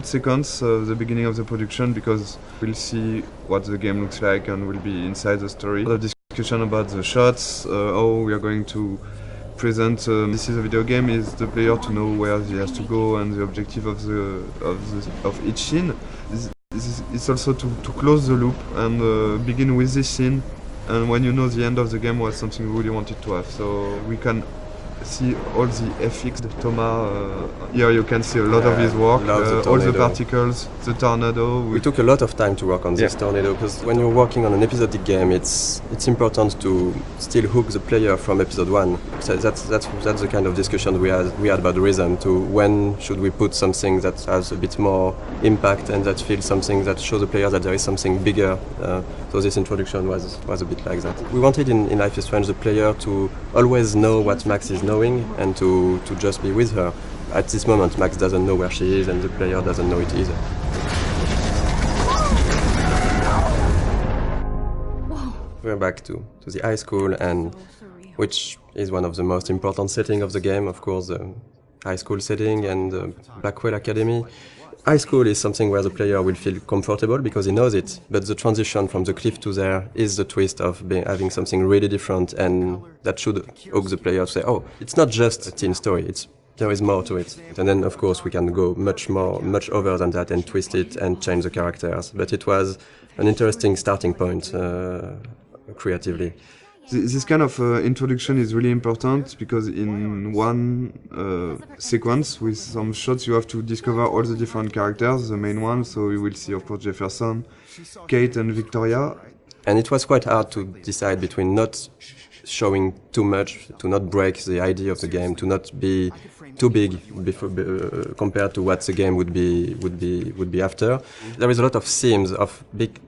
sequence, the beginning of the production, because we'll see what the game looks like and we'll be inside the story. A lot of discussion about the shots, how we are going to present this is a video game, is the player to know where he has to go and the objective of each scene. It's also to close the loop and begin with this scene, and when you know the end of the game was something we really wanted to have, so we can see all the FX, the Thomas, here you can see a lot of his work, all the particles, the tornado. We took a lot of time to work on this tornado, because when you're working on an episodic game, it's important to still hook the player from episode 1. So that's the kind of discussion we had about the rhythm, to when should we put something that has a bit more impact and that feels something that shows the player that there is something bigger. So this introduction was a bit like that. We wanted in Life is Strange the player to always know what Max is knowing and to just be with her. At this moment, Max doesn't know where she is and the player doesn't know it either. We're back to the high school, and which is one of the most important settings of the game, of course, the high school setting and the Blackwell Academy. High school is something where the player will feel comfortable because he knows it, but the transition from the cliff to there is the twist of having something really different, and that should hook the player to say, oh, it's not just a teen story, there is more to it. And then, of course, we can go much over than that and twist it and change the characters. But it was an interesting starting point creatively. This kind of introduction is really important because in one sequence with some shots you have to discover all the different characters, the main ones, so you will see of course Jefferson, Kate and Victoria. And it was quite hard to decide between not showing too much, to not break the idea of the game, to not be too big compared to what the game would be after. There is a lot of themes of big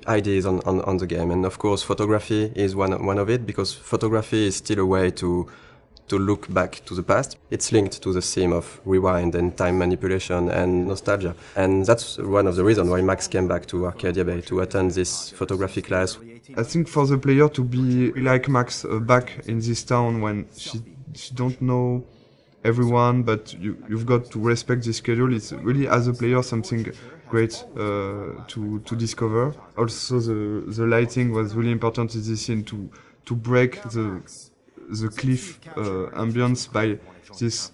ideas on the game, and of course photography is one of it, because photography is still a way to look back to the past. It's linked to the theme of rewind and time manipulation and nostalgia, and that's one of the reasons why Max came back to Arcadia Bay to attend this photography class. I think for the player to be like Max back in this town when she don't know everyone, but you've got to respect the schedule. It's really, as a player, something great to discover. Also, the lighting was really important in this scene to break the cliff ambience by this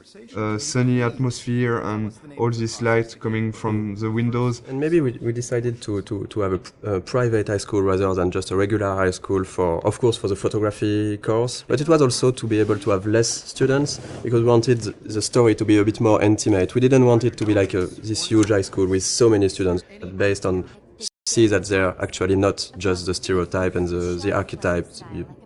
sunny atmosphere and all this light coming from the windows. And maybe we decided to have a private high school rather than just a regular high school of course for the photography course, but it was also to be able to have less students because we wanted the story to be a bit more intimate. We didn't want it to be like this huge high school with so many students, but based on see that they're actually not just the stereotype and the archetype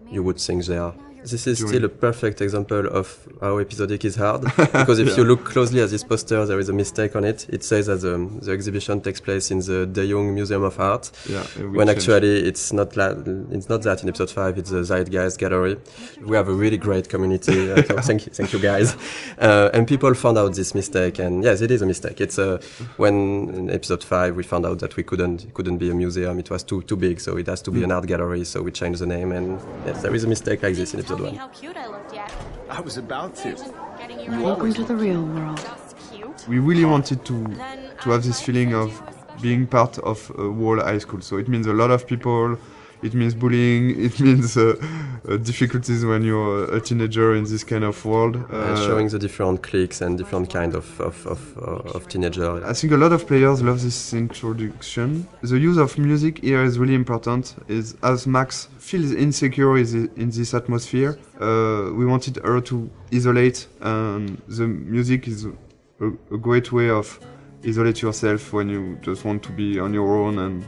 you would think they are. This is still a perfect example of how episodic is hard, because if you look closely at this poster, there is a mistake on it. It says that the exhibition takes place in the De Young Museum of Art, when actually it's not that in episode 5, it's the Zeitgeist Gallery. We have a really great community, so thank you guys. And people found out this mistake, and yes, it is a mistake. It's when in episode 5 we found out that we couldn't be a museum, it was too big, so it has to be an art gallery, so we changed the name, and yes, there is a mistake like this in episode 1. How cute I looked yet. I was about to. Welcome to the real world. We really wanted to have this feeling of being part of a whole high school. So it means a lot of people, it means bullying, it means difficulties when you're a teenager in this kind of world. And showing the different cliques and different kind of teenager. I think a lot of players love this introduction. The use of music here is really important. Is as Max feels insecure in this atmosphere, we wanted her to isolate, and the music is a great way of isolate yourself when you just want to be on your own. And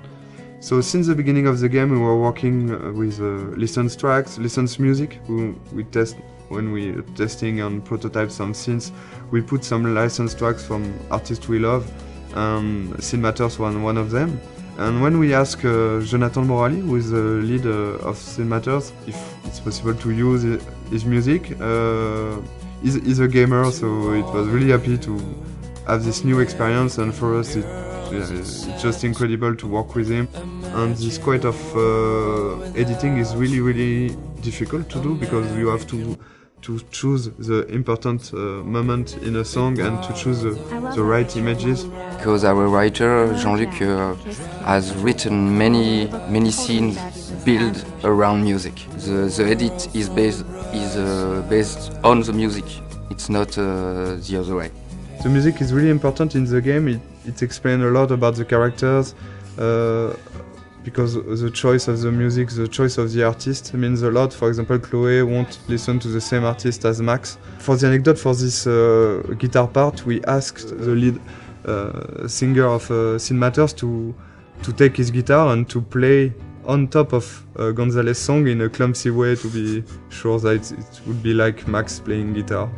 so since the beginning of the game, we were working with licensed tracks, licensed music. We test when we testing and prototype some scenes. We put some licensed tracks from artists we love, and Scene Matters was one of them. And when we asked Jonathan Morali, who is the lead of Scene Matters, if it's possible to use his music, he's a gamer, so it was really happy to have this new experience, and for us it's just incredible to work with him. And this kind of editing is really difficult to do, because you have to to choose the important moment in a song and to choose the right images. Because our writer Jean-Luc has written many scenes built around music. The edit is based on the music. It's not the other way. The music is really important in the game. It explains a lot about the characters because the choice of the music, the choice of the artist means a lot. For example, Chloe won't listen to the same artist as Max. For the anecdote, for this guitar part, we asked the lead singer of Sin Matters to take his guitar and to play on top of Gonzalez's song in a clumsy way to be sure that it would be like Max playing guitar.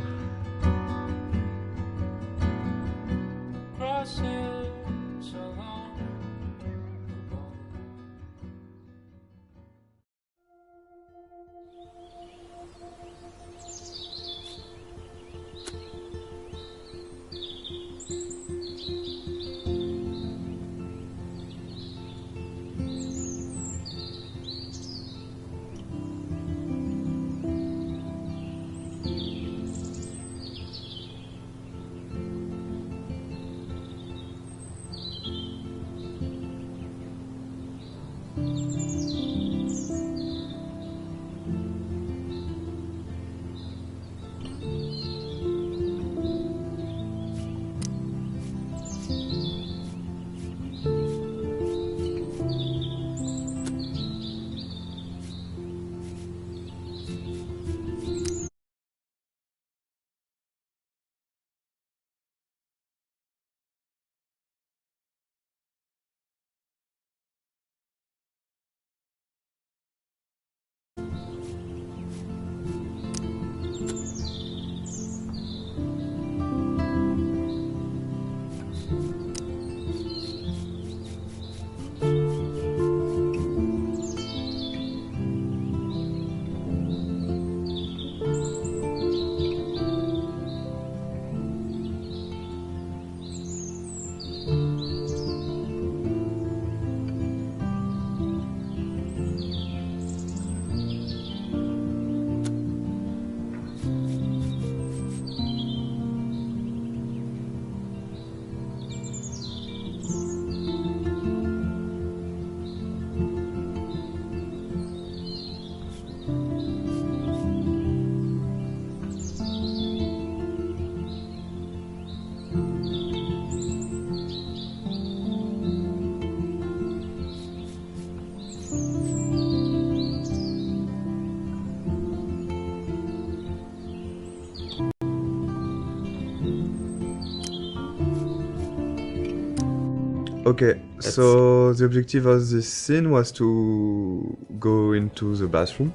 Okay, so the objective of this scene was to go into the bathroom.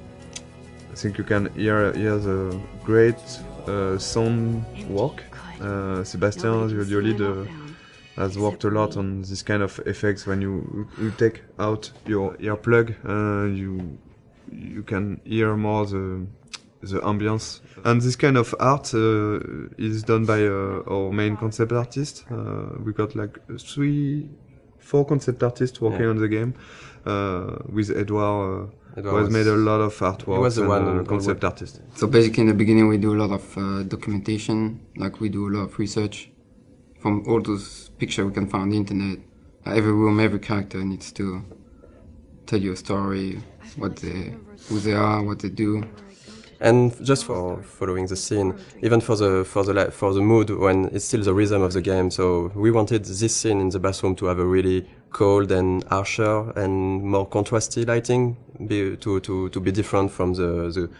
I think you can hear the great sound work. Sebastian, the audio lead, has worked a lot on this kind of effects. When you take out your earplug, you can hear more the ambience. And this kind of art is done by our main concept artist. We got like 4 concept artists working on the game, with Edouard, who has made a lot of artwork. He was the one concept artist. So basically in the beginning we do a lot of documentation, like we do a lot of research. From all those pictures we can find on the internet, every room, every character needs to tell you a story, who they are, what they do. And just for following the scene, even for the mood when it's still the rhythm of the game. So we wanted this scene in the bathroom to have a really cold and harsher and more contrasty lighting, to be different from the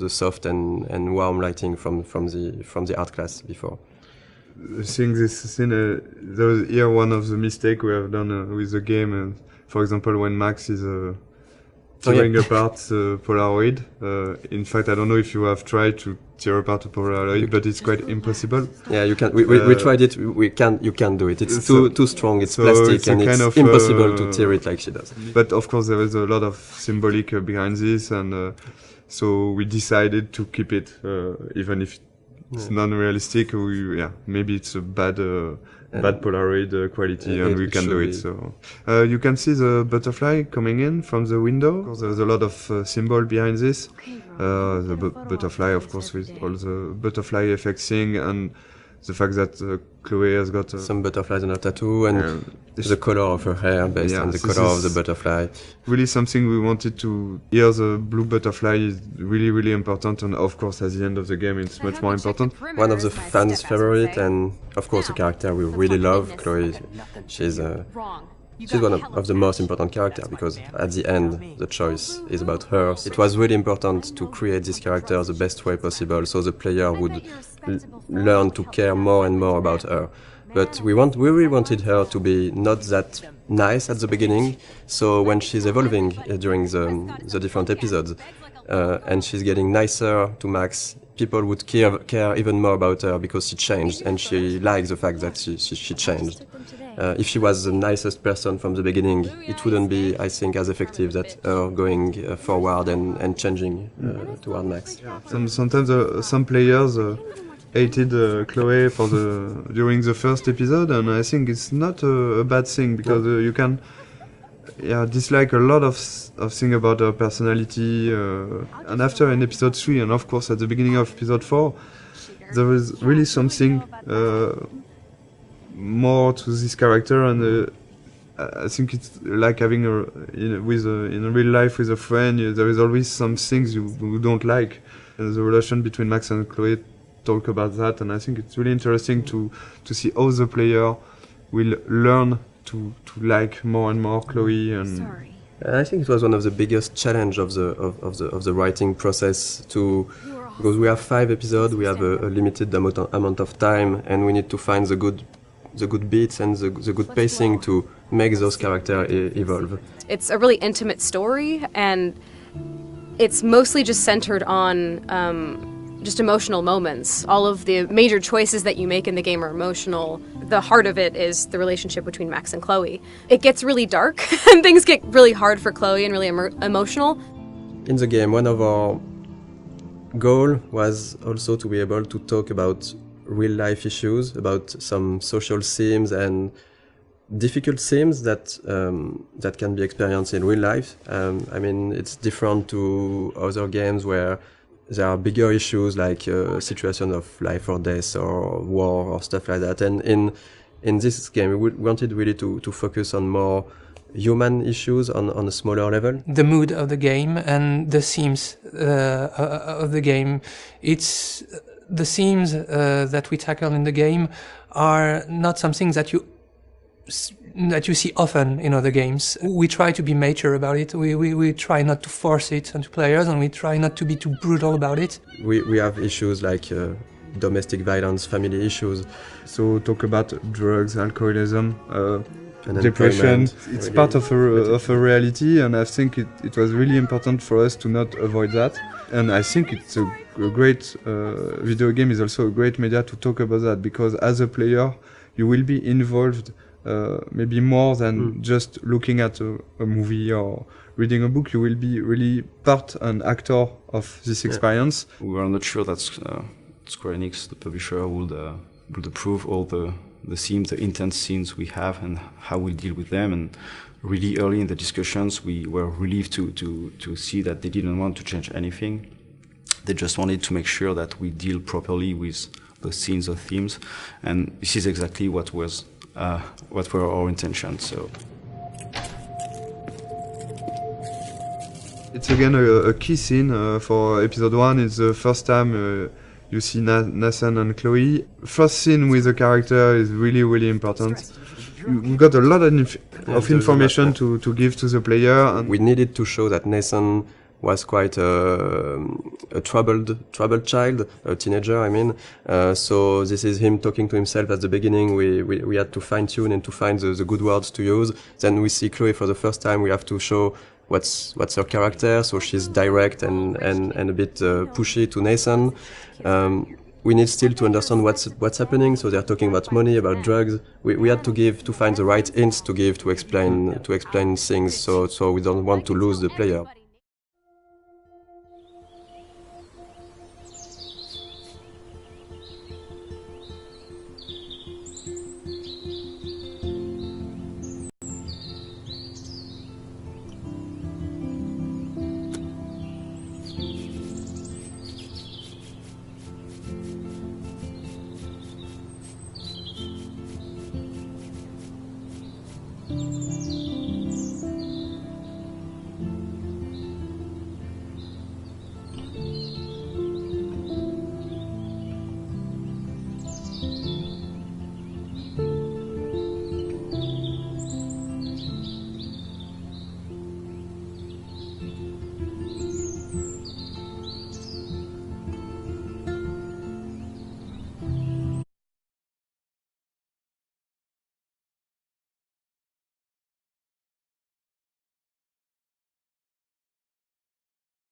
soft and warm lighting from the art class before. Seeing this scene, there was here one of the mistakes we have done with the game. For example, when Max is tearing apart the Polaroid. In fact, I don't know if you have tried to tear apart a Polaroid, but it's quite impossible. Yeah, you can. We tried it. You can't do it. It's too strong. It's plastic, and it's impossible to tear it like she does. But of course, there is a lot of symbolic behind this, and so we decided to keep it, even if it's non-realistic. Maybe it's a bad bad Polaroid quality, and we can do it. be. So you can see the butterfly coming in from the window. Of course, there's a lot of symbol behind this. The butterfly, of course, with all the butterfly effect thing, and the fact that Chloe has got some butterflies on her tattoo, and the color of her hair based on the color of the butterfly. Really something we wanted to. Here, the blue butterfly is really, really important, and of course, at the end of the game, it's much more important. One of the fans' favorite, and of course, a character we really love, Chloe. She's one of the most important characters because at the end, the choice is about her. It was really important to create this character the best way possible, so the player would learn to care more and more about her. But we really wanted her to be not that nice at the beginning. So when she's evolving during the different episodes, and she's getting nicer to Max, people would care even more about her because she changed, and she likes the fact that she changed. If she was the nicest person from the beginning, it wouldn't be, I think, as effective that her going forward and changing toward Max. Sometimes some players hated Chloe during the first episode, and I think it's not a bad thing because you can dislike a lot of things about her personality. And after in episode 3, and of course at the beginning of episode 4, there is really something more to this character, and I think it's like having in real life with a friend. There is always some things you don't like. And the relation between Max and Chloe talk about that, and I think it's really interesting to see how the player will learn to like more and more Chloe. And I think it was one of the biggest challenge of the writing process because we have 5 episodes, we have a limited amount of time, and we need to find the good beats and the good pacing to make those characters evolve. It's a really intimate story, and it's mostly just centered on just emotional moments. All of the major choices that you make in the game are emotional. The heart of it is the relationship between Max and Chloe. It gets really dark, and things get really hard for Chloe and really emotional. In the game, one of our goals was also to be able to talk about real-life issues, about some social themes and difficult themes that can be experienced in real life. I mean, it's different to other games where there are bigger issues like situation of life or death or war or stuff like that. And in this game, we wanted really to focus on more human issues on a smaller level. The mood of the game and the themes of the game. It's the themes that we tackle in the game are not something that you see often in other games. We try to be mature about it. We try not to force it onto players, and we try not to be too brutal about it. We have issues like domestic violence, family issues. So talk about drugs, alcoholism, depression. It's really part of a reality, and I think it was really important for us to not avoid that. And I think it's a great video game is also a great media to talk about that, because as a player you will be involved maybe more than just looking at a movie or reading a book. You will be really part and actor of this experience. We were not sure that Square Enix, the publisher, would approve all the themes, the intense scenes we have, and how we deal with them. And really early in the discussions, we were relieved to see that they didn't want to change anything. They just wanted to make sure that we deal properly with the scenes or themes, and this is exactly what were our intentions. So it's again a key scene for episode 1. It's the first time you see Nathan and Chloe. First scene with the character is really, really important. We got a lot of information to give to the player. And we needed to show that Nathan was quite a troubled child, a teenager, I mean. So this is him talking to himself at the beginning. We had to fine-tune and to find the good words to use. Then we see Chloe for the first time. We have to show what's her character. So she's direct and a bit pushy to Nathan. We need still to understand what's happening. So they're talking about money, about drugs. We had to find the right hints to give to explain things. So we don't want to lose the player. you.